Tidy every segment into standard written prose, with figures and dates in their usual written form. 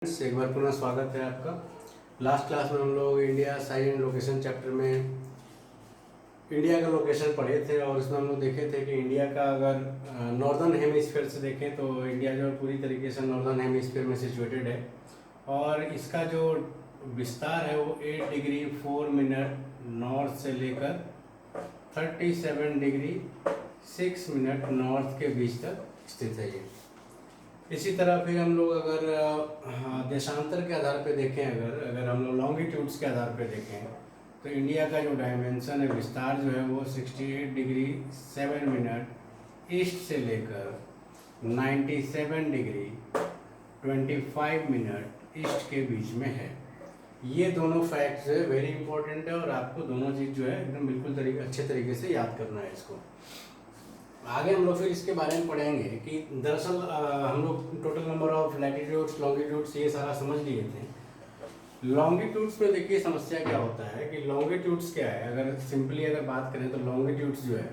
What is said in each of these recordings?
एक बार पुनः स्वागत है आपका। लास्ट क्लास में हम लोग India size and location chapter में इंडिया का लोकेशन पढ़े थे और उसमें हम लोग देखे थे कि इंडिया का अगर नॉर्दर्न हेमिस्फीयर से देखें तो इंडिया जो पूरी तरीके से नॉर्दर्न हेमिस्फीयर में सिचुएटेड है और इसका जो विस्तार है वो 8 डिग्री 4 मिनट नॉर्थ से लेकर 37 डिग्री 6 मिनट नॉर्थ के बीच तक स्थित है ये। इसी तरह फिर हम लोग अगर देशांतर के आधार पे देखें, अगर हम लोग लॉन्गिट्यूड्स के आधार पे देखें तो इंडिया का जो डायमेंशन है, विस्तार जो है वो 68 डिग्री 7 मिनट ईस्ट से लेकर 97 डिग्री 25 मिनट ईस्ट के बीच में है। ये दोनों फैक्ट्स जो है वेरी इंपॉर्टेंट है और आपको दोनों चीज़ जो है एकदम बिल्कुल अच्छे तरीके से याद करना है इसको। आगे हम लोग फिर इसके बारे में पढ़ेंगे कि दरअसल हम लोग total number of latitudes longitudes ये सारा समझ लिए थे। लॉन्गिट्यूड्स में देखिए समस्या क्या होता है कि लॉन्गिट्यूड्स क्या है, अगर सिंपली अगर बात करें तो लॉन्गिट्यूड्स जो है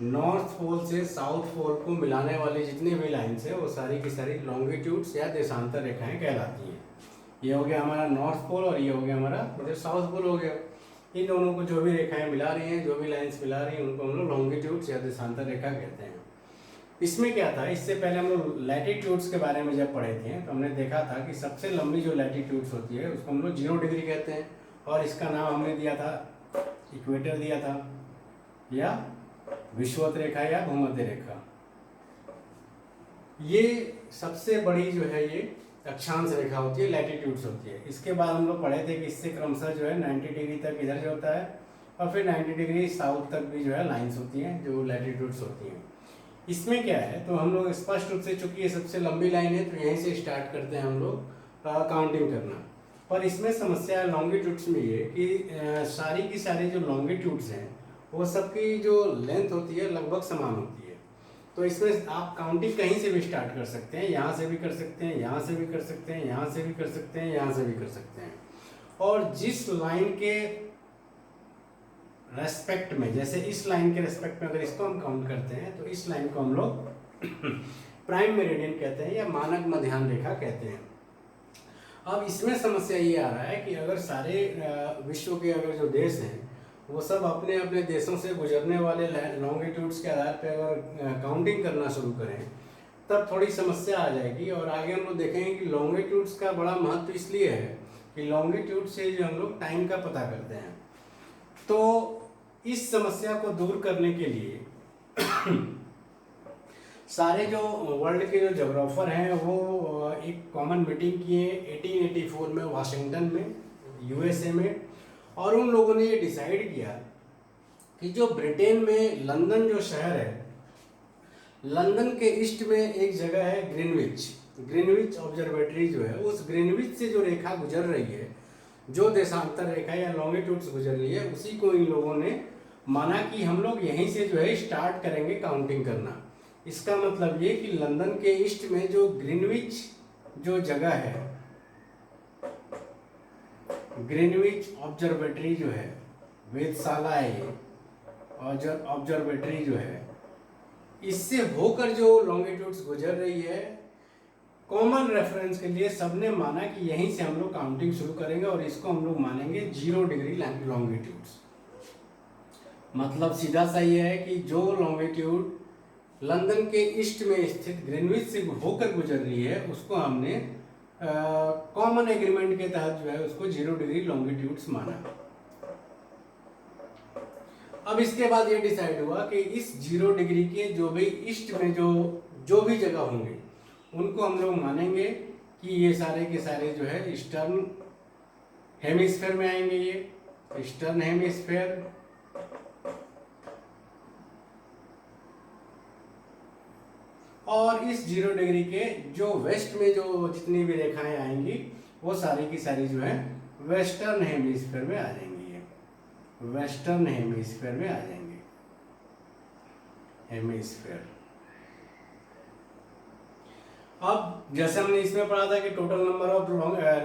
नॉर्थ पोल से साउथ पोल को मिलाने वाली जितनी भी लाइन्स है वो सारी की सारी लॉन्गिट्यूड्स या देशांतर रेखाएं कहलाती हैं। ये हो गया हमारा नॉर्थ पोल और ये हो गया हमारा इधर साउथ पोल हो गया। इन दोनों को जो भी रेखाएं मिला रही हैं, जो भी लाइंस मिला रही हैं, उनको हम लोग लॉन्गिट्यूड्स या देशांतर रेखा कहते हैं। इसमें क्या था, इससे पहले हम लोग लैटिट्यूड्स के बारे में जब पढ़े थे तो हमने देखा था कि सबसे लंबी जो लैटिट्यूड्स होती है उसको हम लोग 0 डिग्री कहते हैं और इसका नाम हमने दिया था इक्वेटर दिया था या विषुवत रेखा या भूमध्य रेखा। ये सबसे बड़ी जो है ये अक्षांश रेखा होती है, लैटिट्यूड्स होती है। इसके बाद हम लोग पढ़े थे कि इससे क्रमशः जो है 90 डिग्री तक इधर जो होता है और फिर 90 डिग्री साउथ तक भी जो है लाइंस होती हैं जो लैटिट्यूड्स होती हैं। इसमें क्या है तो हम लोग स्पष्ट रूप से, चूंकि ये सबसे लंबी लाइन है तो यहीं से स्टार्ट करते हैं हम लोग काउंटिंग करना। पर इसमें समस्या है लॉन्गिट्यूड्स में ये कि सारी की सारी जो लॉन्गिट्यूड्स हैं वो सबकी जो लेंथ होती है लगभग समान होती है। तो इसमें आप काउंटिंग कहीं से भी स्टार्ट कर सकते हैं, यहाँ से भी कर सकते हैं, यहाँ से भी कर सकते हैं, यहाँ से भी कर सकते हैं, यहाँ से भी कर सकते हैं। और जिस लाइन के रेस्पेक्ट में, जैसे इस लाइन के रेस्पेक्ट में अगर इसको हम काउंट करते हैं तो इस लाइन को हम लोग प्राइम मेरिडियन कहते हैं या मानक मध्याह्न रेखा कहते हैं। अब इसमें समस्या ये आ रहा है कि अगर सारे विश्व के अगर जो देश हैं वो सब अपने अपने देशों से गुजरने वाले लॉन्गिट्यूड्स के आधार पर अगर काउंटिंग करना शुरू करें तब थोड़ी समस्या आ जाएगी। और आगे हम लोग देखेंगे कि लॉन्गिट्यूड्स का बड़ा महत्व इसलिए है कि लॉन्गिट्यूड से जो हम लोग टाइम का पता करते हैं। तो इस समस्या को दूर करने के लिए सारे जो वर्ल्ड के जो जोग्राफर हैं वो एक कॉमन मीटिंग किए 1884 में वाशिंगटन में यूएसए में, और उन लोगों ने ये डिसाइड किया कि जो ब्रिटेन में लंदन जो शहर है, लंदन के ईस्ट में एक जगह है ग्रीनविच ऑब्जर्वेटरी जो है, उस ग्रीनविच से जो रेखा गुजर रही है, जो देशांतर रेखा या लॉन्गिट्यूड्स गुजर रही है, उसी को इन लोगों ने माना कि हम लोग यहीं से जो है स्टार्ट करेंगे काउंटिंग करना। इसका मतलब ये कि लंदन के ईस्ट में जो ग्रीनविच जो जगह है, ग्रीनविच ऑब्जर्वेटरी जो है, वेधशाला है ये ऑब्जर्वेटरी जो है, इससे होकर जो लॉन्गिट्यूड्स गुजर रही है, कॉमन रेफरेंस के लिए सबने माना कि यहीं से हम लोग काउंटिंग शुरू करेंगे और इसको हम लोग मानेंगे 0 डिग्री लॉन्गिट्यूड्स। मतलब सीधा सा ये है कि जो लॉन्गिट्यूड लंदन के ईस्ट में स्थित ग्रीनविच से होकर गुजर रही है उसको हमने कॉमन एग्रीमेंट के तहत जो है उसको 0 डिग्री लॉन्गिट्यूड्स माना। अब इसके बाद ये डिसाइड हुआ कि इस 0 डिग्री के जो भी ईस्ट में जो भी जगह होंगे उनको हम लोग मानेंगे कि ये सारे के सारे जो है ईस्टर्न हेमिस्फीयर में आएंगे। ये ईस्टर्न हेमिस्फीयर और इस 0 डिग्री के जो वेस्ट में जो जितनी भी रेखाएं आएंगी वो सारी की सारी जो है वेस्टर्न हेमिस्फीयर में आ जाएंगी। ये वेस्टर्न हेमिस्फीयर में आ जाएंगे। हेमिस्फीयर। अब जैसे हमने इसमें पढ़ा था कि टोटल नंबर ऑफ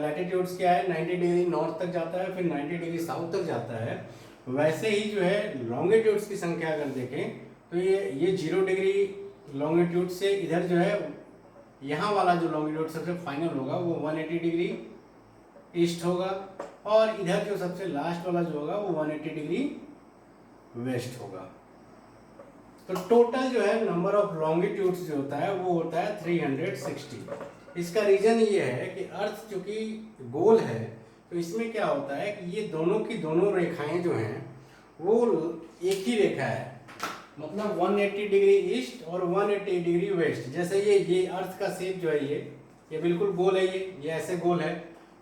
लैटिट्यूड्स क्या है, 90 डिग्री नॉर्थ तक जाता है, फिर 90 डिग्री साउथ तक जाता है। वैसे ही जो है लॉन्गिट्यूड्स की संख्या अगर देखें तो ये 0 डिग्री लॉन्गिट्यूड से इधर जो है यहाँ वाला जो लॉन्गिट्यूड सबसे फाइनल होगा वो 180 डिग्री ईस्ट होगा, और इधर जो सबसे लास्ट वाला जो होगा वो 180 डिग्री वेस्ट होगा। तो टोटल जो है नंबर ऑफ लॉन्गिट्यूड्स जो होता है वो होता है 360। इसका रीजन ये है कि अर्थ चूंकि गोल है, तो इसमें क्या होता है कि ये दोनों की दोनों रेखाएं जो हैं वो एक ही रेखा है, मतलब 180 डिग्री ईस्ट और 180 डिग्री वेस्ट। जैसे ये अर्थ का शेप जो है ये बिल्कुल गोल है, ये ऐसे गोल है।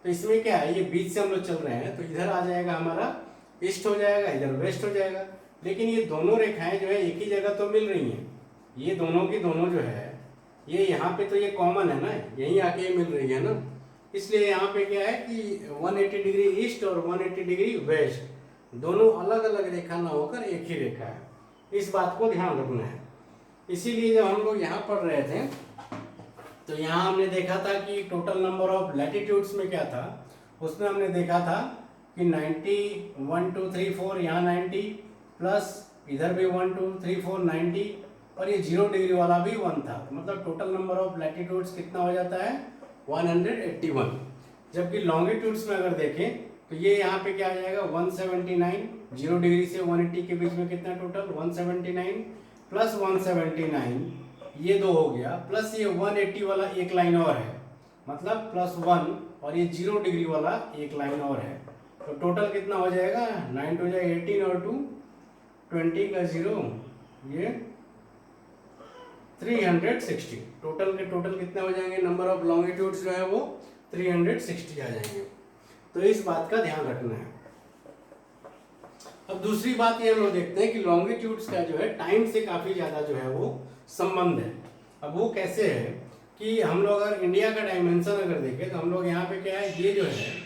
तो इसमें क्या है, ये बीच से हम लोग चल रहे हैं, तो इधर आ जाएगा हमारा ईस्ट हो जाएगा, इधर वेस्ट हो जाएगा। लेकिन ये दोनों रेखाएं जो है एक ही जगह तो मिल रही हैं, ये दोनों की दोनों जो है ये यहाँ पे तो ये कॉमन है ना, यहीं आके ये मिल रही है ना, इसलिए यहाँ पे क्या है कि 180 डिग्री ईस्ट और 180 डिग्री वेस्ट दोनों अलग अलग रेखा ना होकर एक ही रेखा है। इस बात को ध्यान रखना है। इसीलिए जब हम लोग यहाँ पढ़ रहे थे तो यहाँ हमने देखा था कि टोटल नंबर ऑफ लैटिट्यूड्स में क्या था, उसमें हमने देखा था कि 90 1 2 3 4 यहाँ 90 प्लस इधर भी 1 2 3 4 90 और ये 0 डिग्री वाला भी 1 था। मतलब टोटल नंबर ऑफ लैटिट्यूड्स कितना हो जाता है 181। जबकि लॉन्गिट्यूड्स में अगर देखें तो ये यहाँ पे क्या आ जाएगा 179, 0 डिग्री से 180 के बीच में कितना टोटल 179 प्लस 179 ये 2 हो गया, प्लस ये 180 वाला एक लाइन और है, मतलब प्लस 1 और ये 0 डिग्री वाला एक लाइन और है। तो टोटल कितना हो जाएगा 9 टू जाए 18 और 2 20 का 0 ये 360। टोटल के टोटल कितने हो जाएंगे, नंबर ऑफ लॉन्गिट्यूड्स जो है वो 360 आ जाएंगे। तो इस बात का ध्यान रखना है। अब दूसरी बात ये हम लोग देखते हैं कि लॉन्गिट्यूड्स का जो है टाइम से काफी ज्यादा जो है वो संबंध है। अब वो कैसे है कि हम लोग अगर इंडिया का डायमेंशन अगर देखें तो हम लोग यहाँ पे क्या है, ये जो है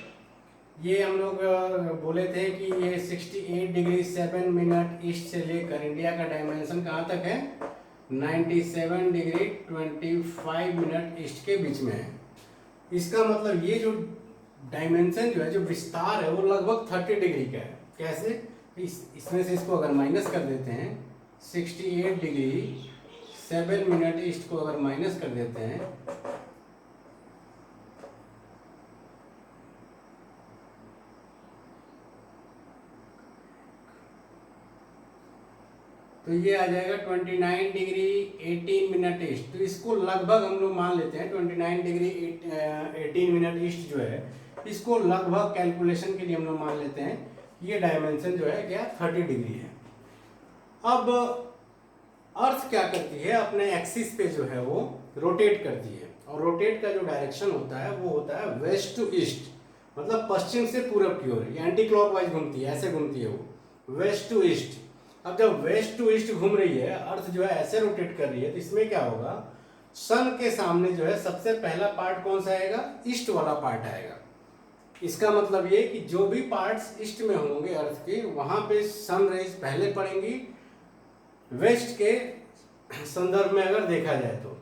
ये हम लोग बोले थे कि ये 68 डिग्री 7 मिनट ईस्ट से लेकर इंडिया का डायमेंशन कहाँ तक है 97 डिग्री 25 मिनट ईस्ट के बीच में है। इसका मतलब ये जो डायमेंशन जो है, जो विस्तार है वो लगभग 30 डिग्री का है। कैसे, इसमें से इसको अगर माइनस कर देते हैं 68 डिग्री 7 मिनट ईस्ट को अगर माइनस कर देते हैं तो ये आ जाएगा 29 डिग्री 18 मिनट ईस्ट। तो इसको लगभग हम लोग मान लेते हैं 29 डिग्री 18 मिनट ईस्ट जो है, इसको लगभग कैलकुलेशन के लिए हम लोग मान लेते हैं ये डायमेंशन जो है क्या 30 डिग्री है। अब अर्थ क्या करती है, अपने एक्सिस पे जो है वो रोटेट करती है, और रोटेट का जो डायरेक्शन होता है वो होता है वेस्ट टू ईस्ट, मतलब पश्चिम से पूरब की ओर। ये एंटी क्लॉकवाइज घूमती है, ऐसे घूमती है वो वेस्ट टू ईस्ट। अब जब वेस्ट टू ईस्ट घूम रही है, अर्थ जो है ऐसे रोटेट कर रही है, तो इसमें क्या होगा, सन के सामने जो है सबसे पहला पार्ट कौन सा आएगा, ईस्ट वाला पार्ट आएगा। इसका मतलब ये कि जो भी पार्ट्स ईस्ट में होंगे अर्थ के, वहां पे सन रेज पहले पड़ेंगी वेस्ट के संदर्भ में अगर देखा जाए तो।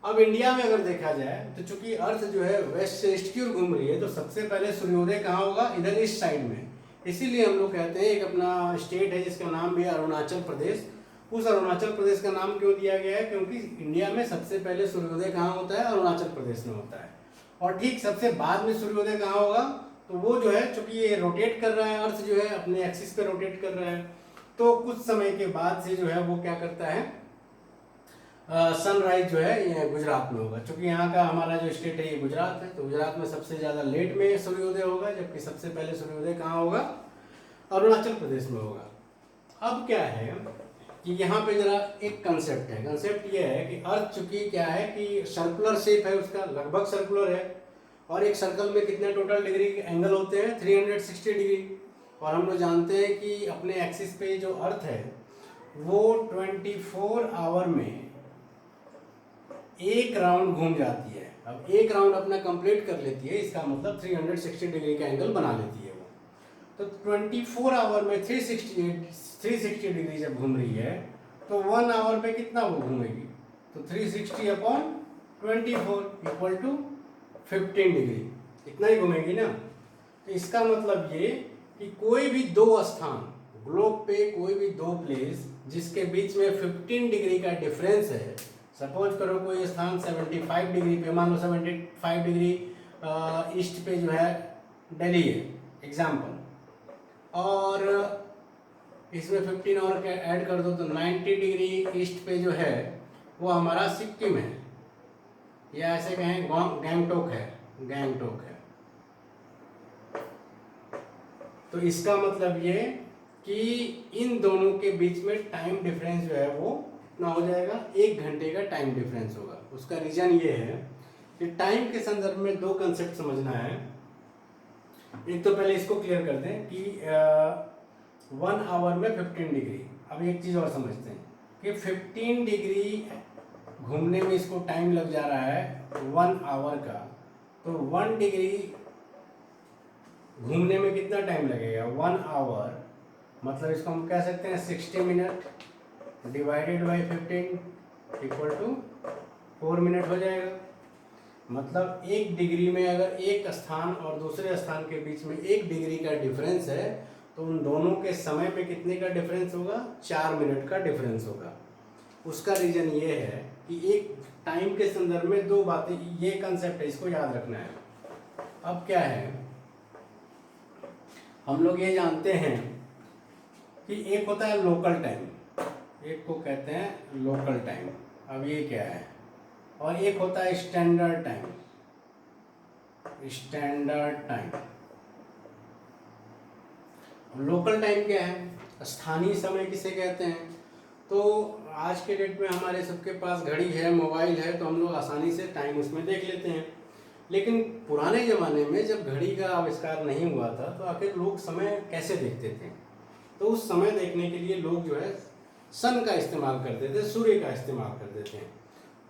अब इंडिया में अगर देखा जाए तो चूंकि अर्थ जो है वेस्ट से ईस्ट की ओर घूम रही है, तो सबसे पहले सूर्योदय कहाँ होगा, इधर ईस्ट साइड में। इसीलिए हम लोग कहते हैं एक अपना स्टेट है जिसका नाम भी है अरुणाचल प्रदेश। उस अरुणाचल प्रदेश का नाम क्यों दिया गया है, क्योंकि इंडिया में सबसे पहले सूर्योदय कहाँ होता है, अरुणाचल प्रदेश में होता है। और ठीक सबसे बाद में सूर्योदय कहाँ होगा, तो वो जो है चूंकि ये रोटेट कर रहा है, अर्थ जो है अपने एक्सिस पे रोटेट कर रहा है, तो कुछ समय के बाद से जो है वो क्या करता है, सनराइज जो है ये गुजरात में होगा। चूंकि यहाँ का हमारा जो स्टेट है ये गुजरात है, तो गुजरात में सबसे ज़्यादा लेट में सूर्योदय होगा, जबकि सबसे पहले सूर्योदय कहाँ होगा, अरुणाचल प्रदेश में होगा। अब क्या है कि यहाँ पे जरा एक कंसेप्ट है, कंसेप्ट ये है कि अर्थ चूंकि क्या है कि सर्कुलर शेप है, उसका लगभग सर्कुलर है, और एक सर्कल में कितने टोटल डिग्री के एंगल होते हैं 360 डिग्री। और हम लोग जानते हैं कि अपने एक्सिस पे जो अर्थ है वो 24 आवर में एक राउंड घूम जाती है। अब एक राउंड अपना कंप्लीट कर लेती है, इसका मतलब 360 डिग्री का एंगल बना लेती है वो। तो 24 आवर में 360 डिग्री जब घूम रही है, तो 1 आवर पे कितना वो घूमेगी, तो 360 अपॉन 24 इक्वल टू 15 डिग्री, इतना ही घूमेगी ना। तो इसका मतलब ये कि कोई भी दो स्थान ग्लोब पे, कोई भी दो प्लेस जिसके बीच में 15 डिग्री का डिफरेंस है, सपोज करो कोई स्थान 75 डिग्री पे, मान लो 75 डिग्री ईस्ट पे जो है दिल्ली है एग्जाम्पल, और इसमें 15 और ऐड कर दो तो 90 डिग्री ईस्ट पे जो है वो हमारा सिक्किम है, या ऐसे कहें गैंगटोक है, गैंगटोक है। तो इसका मतलब ये कि इन दोनों के बीच में टाइम डिफरेंस जो है वो कितना हो जाएगा, 1 घंटे का टाइम डिफरेंस होगा। उसका रीजन ये है कि टाइम के संदर्भ में दो कंसेप्ट समझना है। एक तो पहले इसको क्लियर कर दें कि 1 आवर में 15 डिग्री। अब एक चीज़ और समझते हैं कि 15 डिग्री घूमने में इसको टाइम लग जा रहा है 1 आवर का, तो 1 डिग्री घूमने में कितना टाइम लगेगा, 1 आवर, मतलब इसको हम कह सकते हैं 60 minute divided by 15 equal to 4 minute हो जाएगा। मतलब 1 डिग्री में अगर एक स्थान और दूसरे स्थान के बीच में 1 डिग्री का डिफरेंस है तो उन दोनों के समय पे कितने का डिफरेंस होगा, 4 मिनट का डिफरेंस होगा। उसका रीजन ये है कि एक टाइम के संदर्भ में दो बातें, ये कंसेप्ट है, इसको याद रखना है। अब क्या है, हम लोग ये जानते हैं कि एक होता है लोकल टाइम, एक को कहते हैं लोकल टाइम। अब ये क्या है, और एक होता है standard time, standard time. Local time क्या है, स्थानीय समय किसे कहते हैं। तो आज के डेट में हमारे सबके पास घड़ी है, मोबाइल है, तो हम लोग आसानी से टाइम उसमें देख लेते हैं। लेकिन पुराने ज़माने में जब घड़ी का आविष्कार नहीं हुआ था तो आखिर लोग समय कैसे देखते थे, तो उस समय देखने के लिए लोग जो है सन का इस्तेमाल करते थे, सूर्य का इस्तेमाल करते थे।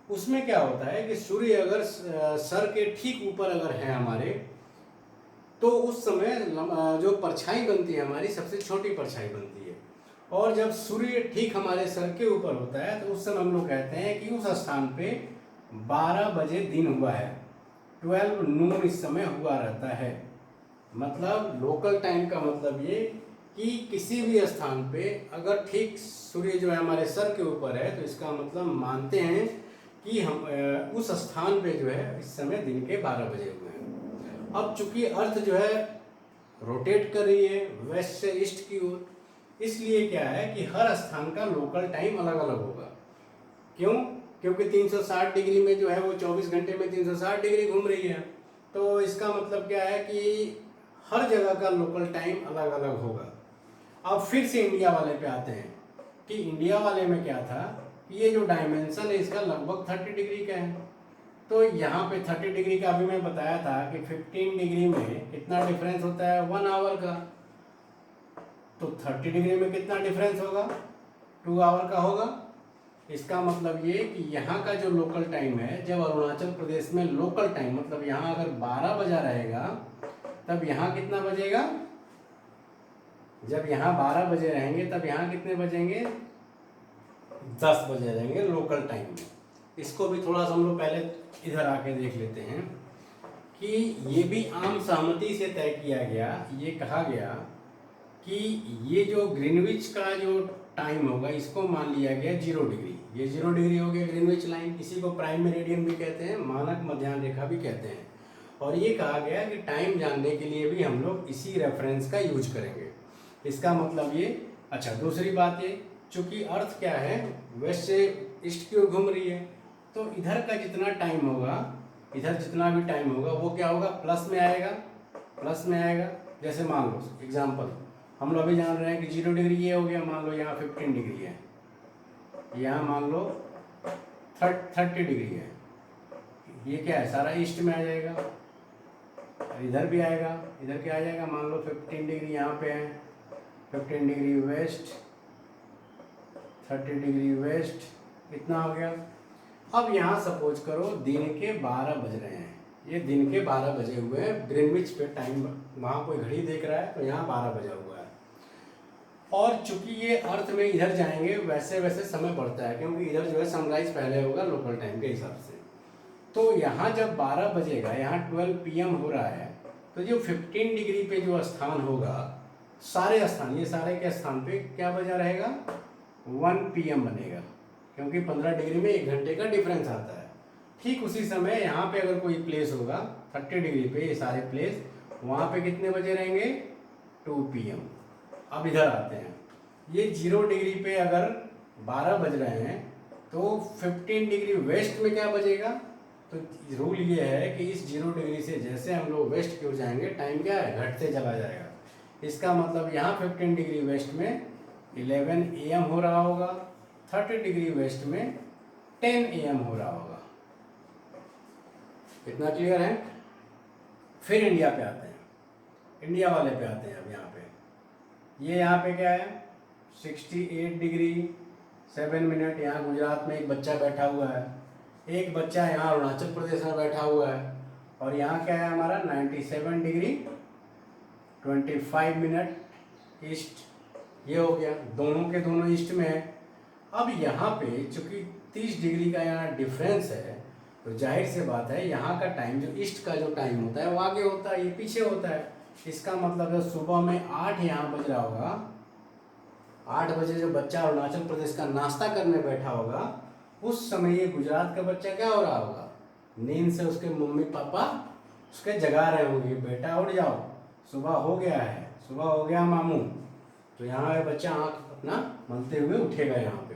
उसमें क्या होता है कि सूर्य अगर सर के ठीक ऊपर अगर है हमारे, तो उस समय जो परछाई बनती है हमारी सबसे छोटी परछाई बनती है, और जब सूर्य ठीक हमारे सर के ऊपर होता है तो उस समय हम लोग कहते हैं कि उस स्थान पे 12 बजे दिन हुआ है, 12 नून इस समय हुआ रहता है। मतलब लोकल टाइम का मतलब ये कि किसी भी स्थान पे अगर ठीक सूर्य जो है हमारे सर के ऊपर है तो इसका मतलब मानते हैं कि हम उस स्थान पे जो है इस समय दिन के 12 बजे हुए हैं। अब चूंकि अर्थ जो है रोटेट कर रही है वेस्ट से ईस्ट की ओर, इसलिए क्या है कि हर स्थान का लोकल टाइम अलग अलग होगा। क्यों, क्योंकि 360 डिग्री में जो है वो 24 घंटे में 360 डिग्री घूम रही है। तो इसका मतलब क्या है कि हर जगह का लोकल टाइम अलग अलग होगा। अब फिर से इंडिया वाले पे आते हैं कि इंडिया वाले में क्या था कि ये जो डायमेंशन है इसका लगभग 30 डिग्री का है। तो यहाँ पे 30 डिग्री का अभी मैं बताया था कि 15 डिग्री में कितना डिफरेंस होता है, 1 आवर का। तो 30 डिग्री में कितना डिफरेंस होगा, 2 आवर का होगा। इसका मतलब ये कि यहाँ का जो लोकल टाइम है, जब अरुणाचल प्रदेश में लोकल टाइम मतलब यहाँ अगर 12 बजा रहेगा तब यहाँ कितना बजेगा, जब यहाँ 12 बजे रहेंगे तब यहाँ कितने बजेंगे, 10 बजे रहेंगे लोकल टाइम में। इसको भी थोड़ा सा हम लोग पहले इधर आके देख लेते हैं कि ये भी आम सहमति से तय किया गया, ये कहा गया कि ये जो ग्रीनविच का जो टाइम होगा इसको मान लिया गया 0 डिग्री। ये 0 डिग्री हो गया ग्रीनविच लाइन, इसी को प्राइम मेरिडियन भी कहते हैं, मानक मध्याह्न रेखा भी कहते हैं। और ये कहा गया कि टाइम जानने के लिए भी हम लोग इसी रेफरेंस का यूज करेंगे। इसका मतलब ये, अच्छा दूसरी बात ये, चूंकि अर्थ क्या है वेस्ट से ईस्ट की ओर घूम रही है, तो इधर का जितना टाइम होगा, इधर जितना भी टाइम होगा वो क्या होगा, प्लस में आएगा, प्लस में आएगा। जैसे मान लो एग्जांपल हम लोग अभी जान रहे हैं कि 0 डिग्री ये हो गया, मान लो यहाँ 15 डिग्री है, यहाँ मान लो 30 डिग्री है, ये क्या है सारा ईस्ट में आ जाएगा, इधर भी आएगा, इधर क्या आ जाएगा, मान लो 15 डिग्री यहाँ पे है, 15 डिग्री वेस्ट, 30 डिग्री वेस्ट, इतना हो गया। अब यहाँ सपोज करो दिन के 12 बज रहे हैं, ये दिन के 12 बजे हुए हैं, ग्रीनविच पे टाइम, वहाँ कोई घड़ी देख रहा है तो यहाँ 12 बजा हुआ है। और चूंकि ये अर्थ में इधर जाएंगे वैसे वैसे समय बढ़ता है, क्योंकि इधर जो है सनराइज पहले होगा लोकल टाइम के हिसाब से। तो यहाँ जब 12 बजेगा, यहाँ 12 PM हो रहा है, तो जो 15 डिग्री पे जो स्थान होगा, सारे स्थान, ये सारे के स्थान पे क्या बजा रहेगा, 1 PM बनेगा, क्योंकि 15 डिग्री में 1 घंटे का डिफरेंस आता है। ठीक उसी समय यहाँ पे अगर कोई प्लेस होगा 30 डिग्री पे, ये सारे प्लेस, वहाँ पे कितने बजे रहेंगे? 2 PM। अब इधर आते हैं, ये 0 डिग्री पे अगर 12 बज रहे हैं तो 15 डिग्री वेस्ट में क्या बजेगा? तो रूल ये है कि इस 0 डिग्री से जैसे हम लोग वेस्ट की ओर जाएंगे, टाइम क्या है? घटते चला जाएगा। इसका मतलब यहाँ 15 डिग्री वेस्ट में 11 AM हो रहा होगा, 30 डिग्री वेस्ट में 10 AM हो रहा होगा। इतना क्लियर है? फिर इंडिया पे आते हैं, इंडिया वाले पे आते हैं। अब यहाँ पे ये यहाँ पे क्या है? 68 डिग्री 7 मिनट। यहाँ गुजरात में एक बच्चा बैठा हुआ है, एक बच्चा यहाँ अरुणाचल प्रदेश में बैठा हुआ है, और यहाँ क्या है हमारा? 97 डिग्री 25 मिनट ईस्ट। ये हो गया, दोनों के दोनों ईस्ट में है। अब यहाँ पे चूंकि 30 डिग्री का यहाँ डिफरेंस है, तो जाहिर से बात है यहाँ का टाइम, जो ईस्ट का जो टाइम होता है वो आगे होता है, ये पीछे होता है। इसका मतलब है सुबह में 8 यहाँ बज रहा होगा, 8 बजे जो बच्चा अरुणाचल प्रदेश का नाश्ता करने बैठा होगा, उस समय ये गुजरात का बच्चा क्या हो रहा होगा? नींद से उसके मम्मी पापा उसके जगा रहे होंगे, बेटा उठ जाओ, सुबह हो गया है, सुबह हो गया मामू। तो यहाँ पे बच्चा आँख अपना मलते हुए उठेगा यहाँ पे।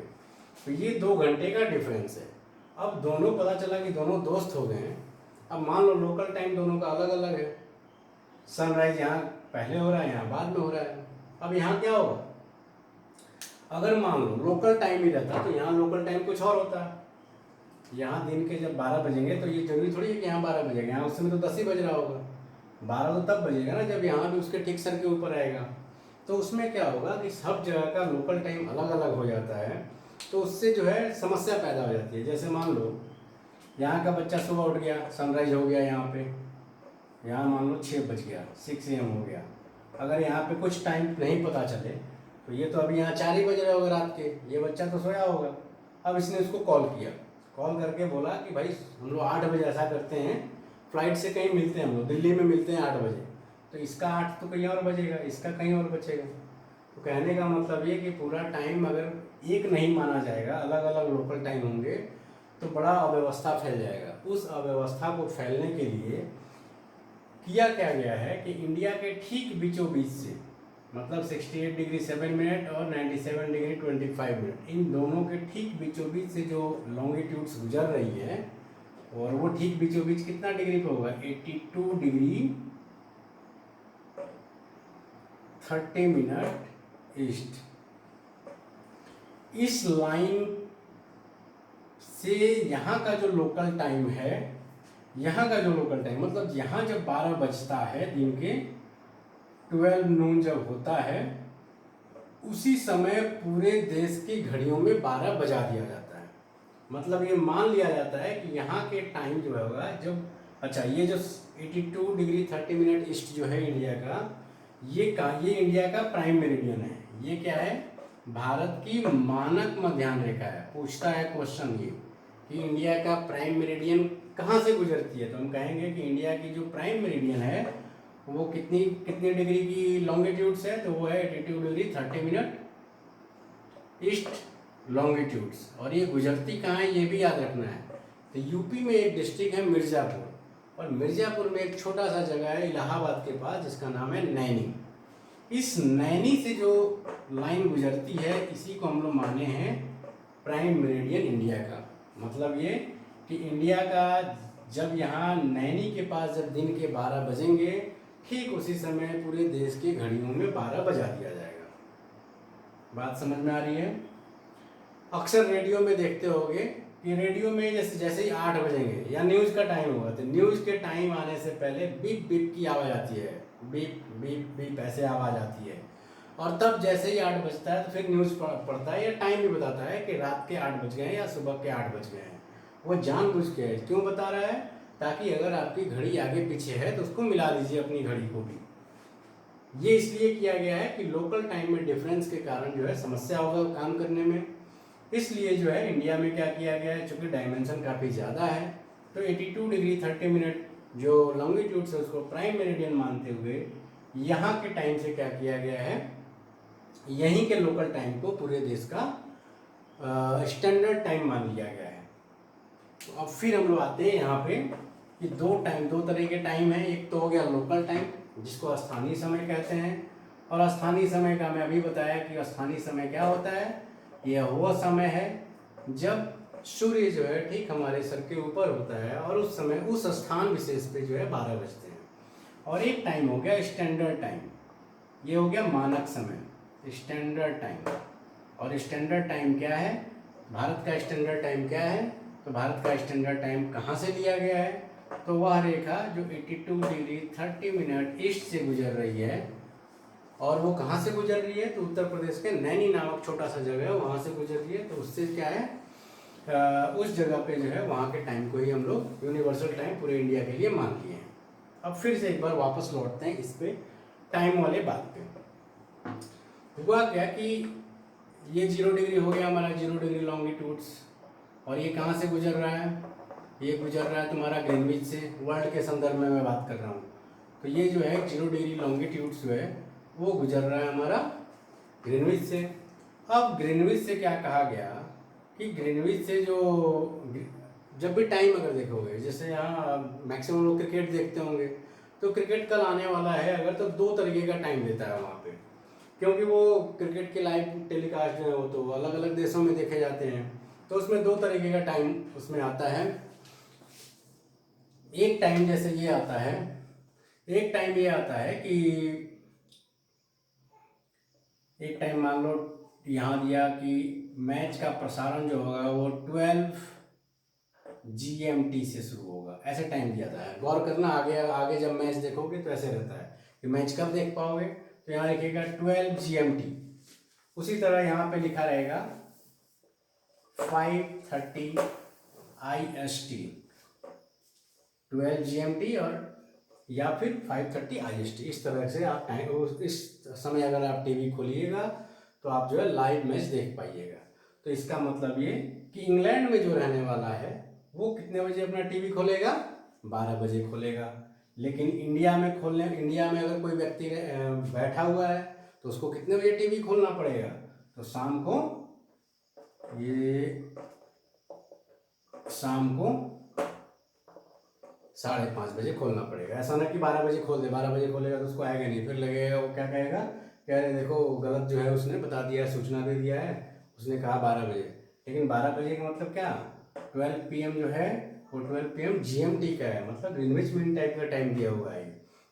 तो ये 2 घंटे का डिफरेंस है। अब दोनों, पता चला कि दोनों दोस्त हो गए हैं। अब मान लो लोकल टाइम दोनों का अलग अलग है, सनराइज यहाँ पहले हो रहा है, यहाँ बाद में हो रहा है। अब यहाँ क्या होगा? अगर मान लो लोकल टाइम ही रहता तो यहाँ लोकल टाइम कुछ और होता है। यहाँ दिन के जब 12 बजेंगे तो ये जरूरी थोड़ी है कि यहाँ 12 बजेगा, यहाँ उस समय तो 10 ही बज रहा होगा। 12 तो तब बजेगा ना जब यहाँ भी उसके ठीक सर के ऊपर आएगा। तो उसमें क्या होगा कि सब जगह का लोकल टाइम अलग अलग हो जाता है, तो उससे जो है समस्या पैदा हो जाती है। जैसे मान लो यहाँ का बच्चा सुबह उठ गया, सनराइज हो गया यहाँ पे, यहाँ मान लो 6 बज गया, 6 AM हो गया। अगर यहाँ पे कुछ टाइम नहीं पता चले तो ये तो अभी यहाँ 4 ही बज रहे होगा रात के, ये बच्चा तो सोया होगा। अब इसने उसको कॉल किया, कॉल करके बोला कि भाई हम लोग 8 बजे ऐसा करते हैं, फ्लाइट से कहीं मिलते हैं, हम लोग दिल्ली में मिलते हैं 8 बजे। तो इसका 8 तो कहीं और बजेगा, इसका कहीं और बचेगा। तो कहने का मतलब ये कि पूरा टाइम अगर एक नहीं माना जाएगा, अलग अलग लोकल टाइम होंगे, तो बड़ा अव्यवस्था फैल जाएगा। उस अव्यवस्था को फैलने के लिए किया क्या गया है कि इंडिया के ठीक बीचों बीच से, मतलब 68 डिग्री 7 मिनट और 97 डिग्री 25 मिनट, इन दोनों के ठीक बीचों बीच से जो लॉन्गिट्यूड्स गुजर रही है, और वो ठीक बीचों बीच कितना डिग्री पे होगा? 82 डिग्री 30 मिनट ईस्ट। इस लाइन से यहाँ का जो लोकल टाइम है, यहाँ का जो लोकल टाइम मतलब यहाँ जब 12 बजता है दिन के, 12 नून जब होता है, उसी समय पूरे देश की घड़ियों में 12 बजा दिया जाता है। मतलब ये मान लिया जाता है कि यहाँ के टाइम जो होगा जब, अच्छा ये जो 82 डिग्री 30 मिनट ईस्ट जो है इंडिया का, ये इंडिया का प्राइम मेरिडियन है। ये क्या है? भारत की मानक मध्याह्न रेखा है। पूछता है क्वेश्चन ये कि इंडिया का प्राइम मेरिडियन कहाँ से गुजरती है, तो हम कहेंगे कि इंडिया की जो प्राइम मेरिडियन है वो कितनी डिग्री की लॉन्गिट्यूड्स है, तो वो है 82 डिग्री 30 मिनट ईस्ट लॉन्गिट्यूड्स। और ये गुजरती कहाँ है ये भी याद रखना है। तो यूपी में एक डिस्ट्रिक्ट है मिर्ज़ापुर, और मिर्ज़ापुर में एक छोटा सा जगह है इलाहाबाद के पास जिसका नाम है नैनी। इस नैनी से जो लाइन गुजरती है इसी को हम लोग माने हैं प्राइम मेरिडियन इंडिया का। मतलब ये कि इंडिया का जब यहाँ नैनी के पास जब दिन के 12 बजेंगे, ठीक उसी समय पूरे देश की घड़ियों में 12 बजा दिया जाएगा। बात समझ में आ रही है? अक्सर रेडियो में देखते होंगे कि रेडियो में जैसे ही 8 बजेंगे या न्यूज़ का टाइम होगा, तो न्यूज़ के टाइम आने से पहले बीप बीप की आवाज़ आती है, बीप बीप बीप ऐसे आवाज़ आती है। और तब जैसे ही 8 बजता है तो फिर न्यूज़ पढ़ता है या टाइम भी बताता है कि रात के 8 बज गए हैं या सुबह के 8 बज गए हैं। वो जानबूझ के क्यों बता रहा है? ताकि अगर आपकी घड़ी आगे पीछे है तो उसको मिला लीजिए अपनी घड़ी को भी। ये इसलिए किया गया है कि लोकल टाइम में डिफरेंस के कारण जो है समस्या होगा काम करने में। इसलिए जो है इंडिया में क्या किया गया है, चूँकि डायमेंशन काफ़ी ज़्यादा है, तो 82 डिग्री 30 मिनट जो लॉन्गिट्यूड से उसको प्राइम मेरिडियन मानते हुए यहाँ के टाइम से क्या किया गया है, यहीं के लोकल टाइम को पूरे देश का स्टैंडर्ड टाइम मान लिया गया है। तो अब फिर हम लोग आते हैं यहाँ पे कि दो तरह के टाइम है। एक तो हो गया लोकल टाइम जिसको स्थानीय समय कहते हैं, और स्थानीय समय का मैं अभी बताया कि स्थानीय समय क्या होता है। यह वो समय है जब सूर्य जो है ठीक हमारे सर के ऊपर होता है और उस समय उस स्थान विशेष पे जो है 12 बजते हैं। और एक टाइम हो गया स्टैंडर्ड टाइम, ये हो गया मानक समय स्टैंडर्ड टाइम। और स्टैंडर्ड टाइम क्या है, भारत का स्टैंडर्ड टाइम क्या है, तो भारत का स्टैंडर्ड टाइम कहाँ से लिया गया है, तो वह रेखा जो 82 डिग्री 30 मिनट ईस्ट से गुजर रही है, और वो कहाँ से गुजर रही है, तो उत्तर प्रदेश के नैनी नामक छोटा सा जगह है वहाँ से गुजर रही है। तो उससे क्या है, उस जगह पे जो है वहाँ के टाइम को ही हम लोग यूनिवर्सल टाइम पूरे इंडिया के लिए मान लिए हैं। अब फिर से एक बार वापस लौटते हैं इस पे टाइम वाले बात पे। हुआ क्या कि ये 0 डिग्री हो गया हमारा 0 डिग्री लॉन्गिट्यूड्स, और ये कहाँ से गुजर रहा है, ये गुजर रहा है तुम्हारा ग्रीनविच से, वर्ल्ड के संदर्भ में मैं बात कर रहा हूँ। तो ये जो है 0 डिग्री लॉन्गिट्यूड्स जो है वो गुजर रहा है हमारा ग्रीनविच से। अब ग्रीनविच से क्या कहा गया कि ग्रीनविच से जो जब भी टाइम अगर देखोगे, जैसे यहाँ मैक्सिमम लोग क्रिकेट देखते होंगे, तो क्रिकेट कल आने वाला है अगर, तो 2 तरीके का टाइम देता है वहाँ पे, क्योंकि वो क्रिकेट के लाइव टेलीकास्ट जो है वो तो अलग अलग देशों में देखे जाते हैं। तो उसमें 2 तरीके का टाइम उसमें आता है। एक टाइम जैसे ये आता है, एक टाइम ये आता है कि एक टाइम मान लो यहाँ दिया कि मैच का प्रसारण जो होगा वो 12 GMT से शुरू होगा, ऐसे टाइम दिया था। गौर करना, आगे आगे जब मैच देखोगे तो ऐसे रहता है कि मैच कब देख पाओगे, तो यहाँ लिखेगा 12 GMT। उसी तरह यहाँ पे लिखा रहेगा 5:30 IST, 12 GMT और या फिर 5:30 IST। इस तरह से आप टाइम, इस समय अगर आप टीवी खोलिएगा तो आप जो है लाइव मैच देख पाइएगा। तो इसका मतलब ये कि इंग्लैंड में जो रहने वाला है वो कितने बजे अपना टीवी खोलेगा, 12 बजे खोलेगा। लेकिन इंडिया में अगर कोई व्यक्ति बैठा हुआ है तो उसको कितने बजे टीवी खोलना पड़ेगा, तो शाम को 5:30 बजे खोलना पड़ेगा। ऐसा ना कि 12 बजे खोल दे, 12 बजे खोलेगा तो उसको आएगा नहीं, फिर लगेगा वो क्या कहेगा, कह रहे देखो गलत जो है उसने बता दिया, सूचना दे दिया है, उसने कहा 12 बजे। लेकिन 12 बजे का मतलब क्या, 12 PM जो है वो 12 PM GMT का है, मतलब ग्रीनविच मीन टाइप का टाइम दिया हुआ है।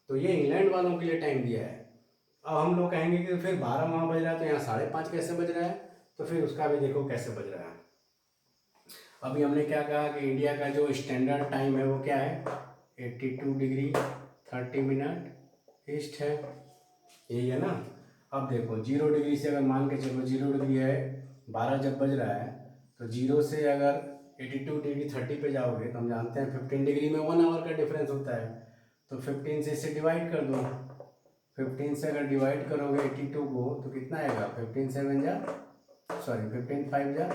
तो ये इंग्लैंड वालों के लिए टाइम दिया है। अब हम लोग कहेंगे कि फिर 12 वहाँ बज रहा है तो यहाँ 5:30 कैसे बज रहा है, तो फिर उसका भी देखो कैसे बज रहा है। अभी हमने क्या कहा कि इंडिया का जो स्टैंडर्ड टाइम है वो क्या है, 82 डिग्री 30 मिनट ईस्ट है, यही है ना। अब देखो 0 डिग्री से अगर मान के चलो 0 डिग्री है, 12 जब बज रहा है, तो 0 से अगर 82 डिग्री 30 पे जाओगे तो हम जानते हैं 15 डिग्री में 1 आवर का डिफरेंस होता है। तो 15 से इसे डिवाइड कर दो, 15 से अगर डिवाइड करोगे 82 को तो कितना आएगा, 15 5 जा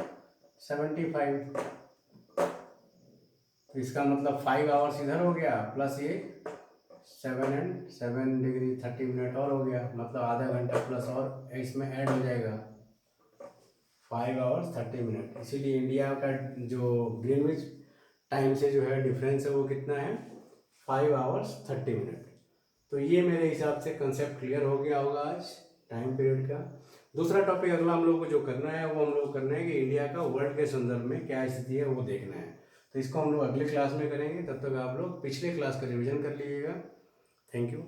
75। तो इसका मतलब 5 आवर्स इधर हो गया, प्लस ये 7 डिग्री 30 मिनट और हो गया, मतलब आधा घंटा प्लस और इसमें ऐड हो जाएगा 5 आवर्स 30 मिनट। इसीलिए इंडिया का जो ग्रीनविच टाइम से जो है डिफरेंस है वो कितना है, 5 आवर्स 30 मिनट। तो ये मेरे हिसाब से कंसेप्ट क्लियर हो गया होगा आज टाइम पीरियड का। दूसरा टॉपिक अगला हम लोग को जो करना है वो हम लोग करना है कि इंडिया का वर्ल्ड के संदर्भ में क्या स्थिति है वो देखना है। तो इसको हम लोग अगले क्लास में करेंगे, तब तक आप लोग पिछले क्लास का रिवीजन कर लीजिएगा। Thank you.